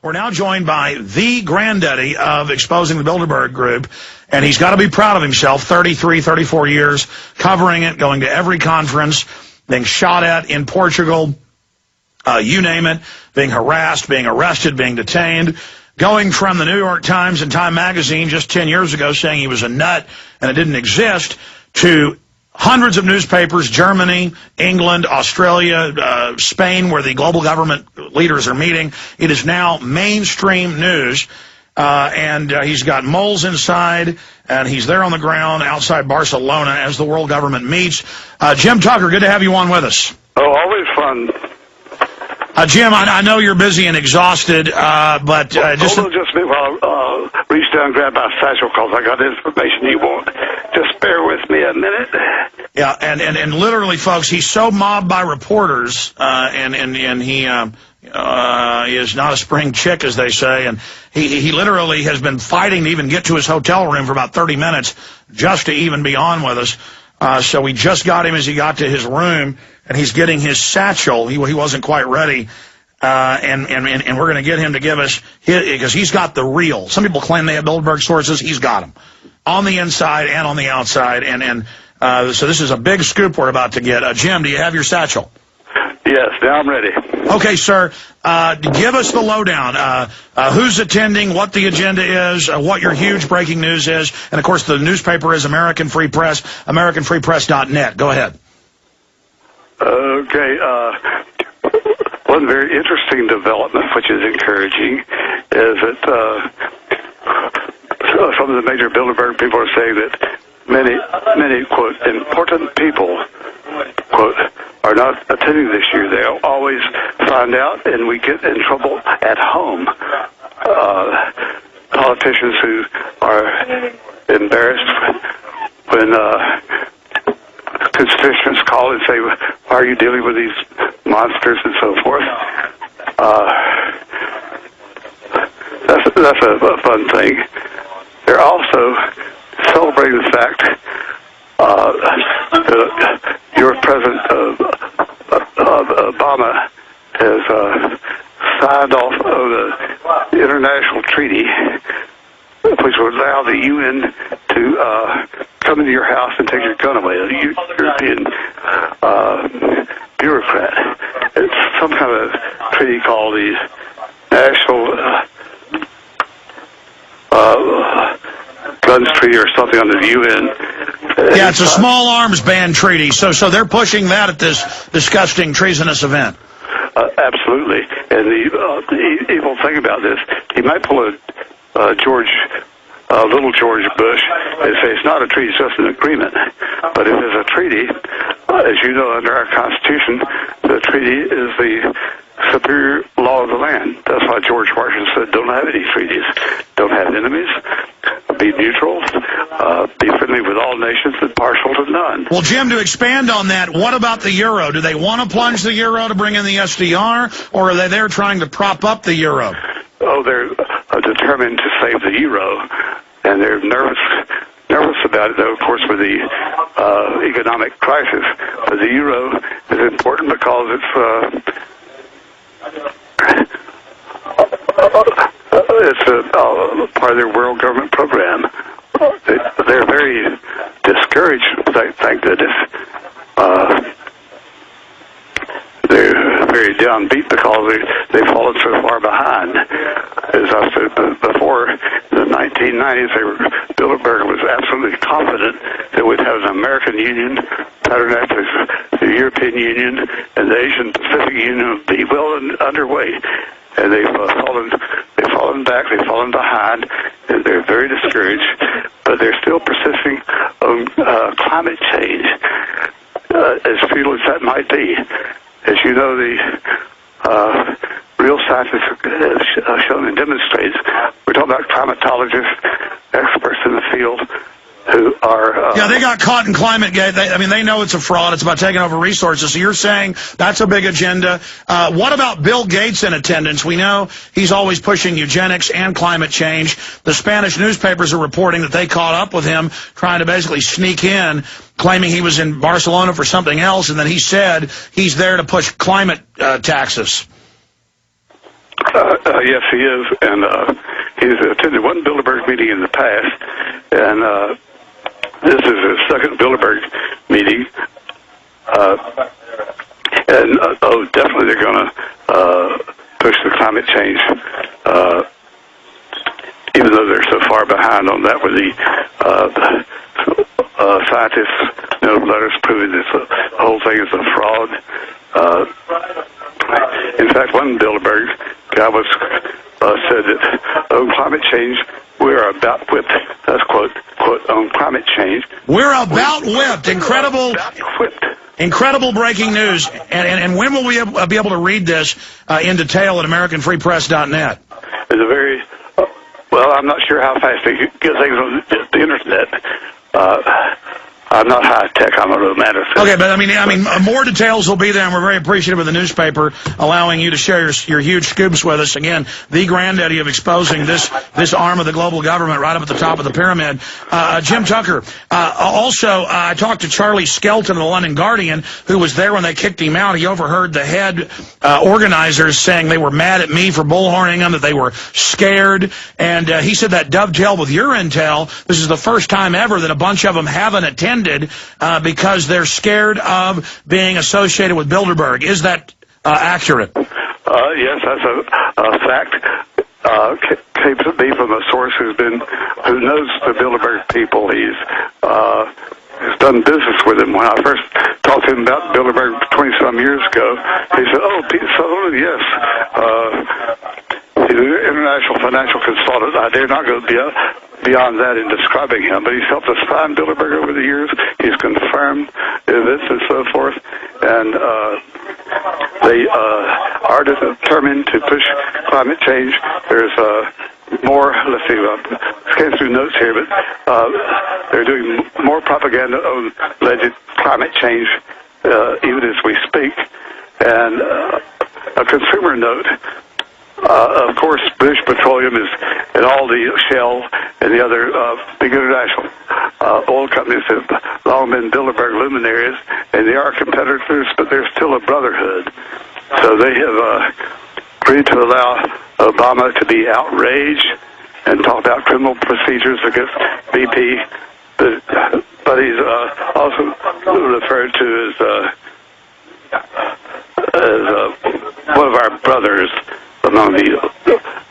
We're now joined by the granddaddy of exposing the Bilderberg Group, and he's got to be proud of himself. 33, 34 years covering it, going to every conference, being shot at in Portugal, you name it, being harassed, being arrested, being detained, going from the New York Times and Time Magazine just 10 years ago saying he was a nut and it didn't exist, to hundreds of newspapers, Germany, England, Australia, Spain, where the global government leaders are meeting. It is now mainstream news, and he's got moles inside, and he's there on the ground outside Barcelona as the world government meets. Jim Tucker, good to have you on with us. Oh, always fun. Jim, I know you're busy and exhausted, but just... Hold on just a minute while I reach down and grab my satchel, because I got information you want. Just bear with me a minute. Yeah, and literally, folks, he's so mobbed by reporters, and he is not a spring chick, as they say, and he literally has been fighting to even get to his hotel room for about 30 minutes just to even be on with us. So we just got him as he got to his room, and he's getting his satchel. He wasn't quite ready, and we're going to get him to give us his, because he's got the real. Some people claim they have Bilderberg sources. He's got them on the inside and on the outside, so this is a big scoop we're about to get. Jim, do you have your satchel? Yes, now I'm ready. Okay, sir. Give us the lowdown. Who's attending, what the agenda is, what your huge breaking news is, and, of course, the newspaper is American Free Press, AmericanFreePress.net. Go ahead. Okay. One very interesting development, which is encouraging, is that some of the major Bilderberg people are saying that many, quote, important people, quote, are not attending this year. They'll always find out, and we get in trouble at home. Politicians who are embarrassed when constituents call and say, why are you dealing with these monsters and so forth? That's a fun thing. They're also celebrating the fact that your President Obama has signed off on the international treaty which would allow the UN to come into your house and take your gun away, a European bureaucrat. It's some kind of treaty called the National Guns Treaty or something under the UN. Yeah, it's a small arms ban treaty, so they're pushing that at this disgusting, treasonous event. Absolutely. And the evil thing about this, he might pull a little George Bush and say it's not a treaty, it's just an agreement. But if it's a treaty, as you know, under our Constitution, the treaty is the superior law of the land. That's why George Washington said, don't have any treaties. Don't have enemies. Be neutral. Be friendly with all nations and partial to none. Well, Jim, to expand on that, what about the euro? Do they want to plunge the euro to bring in the SDR, or are they there trying to prop up the euro? Oh, they're determined to save the euro, and they're nervous about it, though, of course, with the economic crisis. But the euro is important because it's a part of their world government program. They're very discouraged, thank goodness. They're very downbeat because they've fallen so far behind. As I said before, in the 1990s, Bilderberg was absolutely confident that we'd have an American Union patterned after the European Union, and the Asian Pacific Union would be well underway. And they've fallen back, they've fallen behind, and they're very discouraged, but they're still persisting on climate change, as futile as that might be. As you know, the real scientists have shown and demonstrated, we're talking about climatologists, experts in the field, who are... yeah, they got caught in climate gate. They know it's a fraud. It's about taking over resources. So you're saying that's a big agenda. What about Bill Gates in attendance? We know he's always pushing eugenics and climate change. The Spanish newspapers are reporting that they caught up with him, trying to basically sneak in, claiming he was in Barcelona for something else, and then he said he's there to push climate taxes. Yes, he is, and he's attended one Bilderberg meeting in the past, and this is his second Bilderberg meeting. Definitely they're going to push the climate change, even though they're so far behind on that, where the scientists letters proving this whole thing is a fraud. In fact, one Bilderberg guy said that on climate change, we're about whipped. That's quote on climate change. We're about whipped. Incredible. About whipped. Incredible breaking news. And when will we be able to read this in detail at AmericanFreePress.net? It's a very well. I'm not sure how fast they get things on the internet. I'm not high tech. I'm a romanticist. Okay, but I mean, more details will be there, and we're very appreciative of the newspaper allowing you to share your huge scoops with us. Again, the granddaddy of exposing this arm of the global government right up at the top of the pyramid. Jim Tucker. Also, I talked to Charlie Skelton of the London Guardian, who was there when they kicked him out. He overheard the head organizers saying they were mad at me for bullhorning them, that they were scared, and he said that dovetailed with your intel. This is the first time ever that a bunch of them haven't attended because they're scared of being associated with Bilderberg. Is that accurate? Yes, that's a fact. Came to me from a source who knows the Bilderberg people. He's done business with him. When I first talked to him about Bilderberg 20-some years ago, he said, "Oh, Pete Sutherland, yes. He's an international financial consultant. I dare not go beyond that in describing him, but he's helped us find Bilderberg over the years. He's confirmed events and so forth, and they are determined to push climate change. There's more, let's see, scan through notes here, but they're doing more propaganda on alleged climate change even as we speak. And a consumer note, of course, British Petroleum and all the Shell and the other big international oil companies have long been Bilderberg luminaries, and they are competitors, but they're still a brotherhood. So they have agreed to allow Obama to be outraged and talk about criminal procedures against BP, but he's also referred to as one of our brothers among the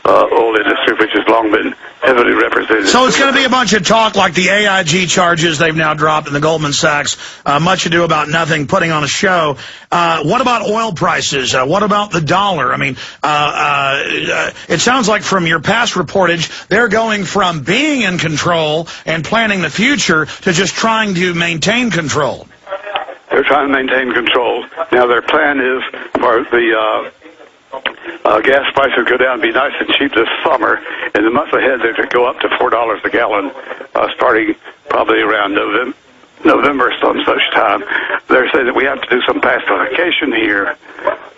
oil industry, which has long been heavily represented. So it's going to be a bunch of talk like the AIG charges they've now dropped in the Goldman Sachs, much ado about nothing, putting on a show. What about oil prices? What about the dollar? I mean, it sounds like from your past reportage, they're going from being in control and planning the future to just trying to maintain control. They're trying to maintain control. Now, their plan is for the gas prices go down and be nice and cheap this summer. In the months ahead, they could go up to $4 a gallon, starting probably around November, some such time. They're saying that we have to do some pacification here,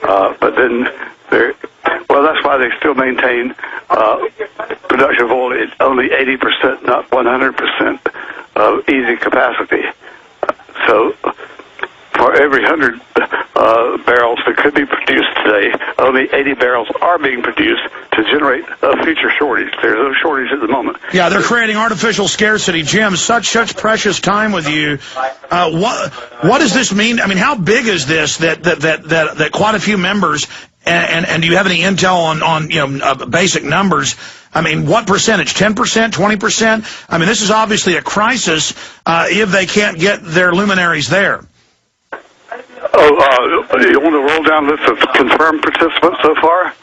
but then that's why they still maintain production of oil at only 80%, not 100% of easy capacity. So for every 100 barrels that could be produced today, only 80 barrels are being produced to generate a future shortage. There's no shortage at the moment. Yeah, they're creating artificial scarcity. Jim, such precious time with you. What does this mean? I mean, how big is this that quite a few members, and do you have any intel on basic numbers? I mean, what percentage? 10%, 20%? I mean, this is obviously a crisis if they can't get their luminaries there. You want to roll down a list of confirmed participants so far?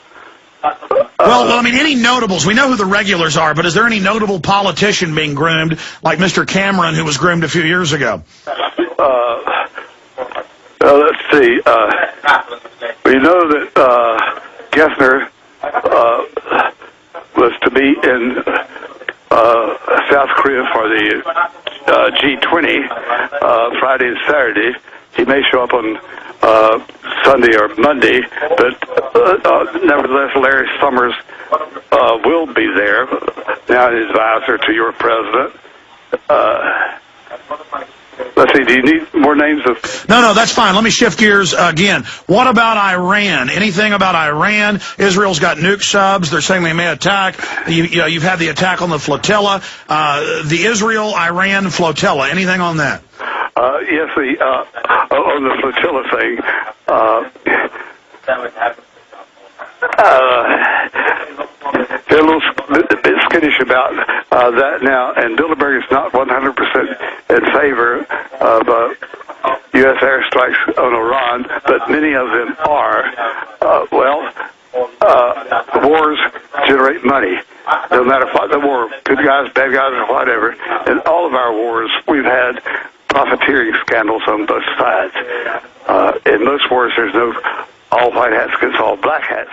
Well, I mean, any notables? We know who the regulars are, but is there any notable politician being groomed, like Mr. Cameron, who was groomed a few years ago? Let's see. We know that Gessner was to be in South Korea for the G20 Friday and Saturday. He may show up on Sunday or Monday, but nevertheless, Larry Summers will be there, now an advisor to your president. Let's see, do you need more names of... No, that's fine. Let me shift gears again. What about Iran? Anything about Iran? Israel's got nuke subs. They're saying they may attack. You've had the attack on the flotilla. The Israel-Iran flotilla. Anything on that? Yes, on the flotilla thing. They're a bit skittish about that now, and Bilderberg is not 100% in favor of U.S. airstrikes on Iran, but many of them are. Wars generate money. No matter what the war, good guys, bad guys, or whatever. In all of our wars, we've had profiteering scandals on both sides. In most wars, there's no all white hats against all black hats.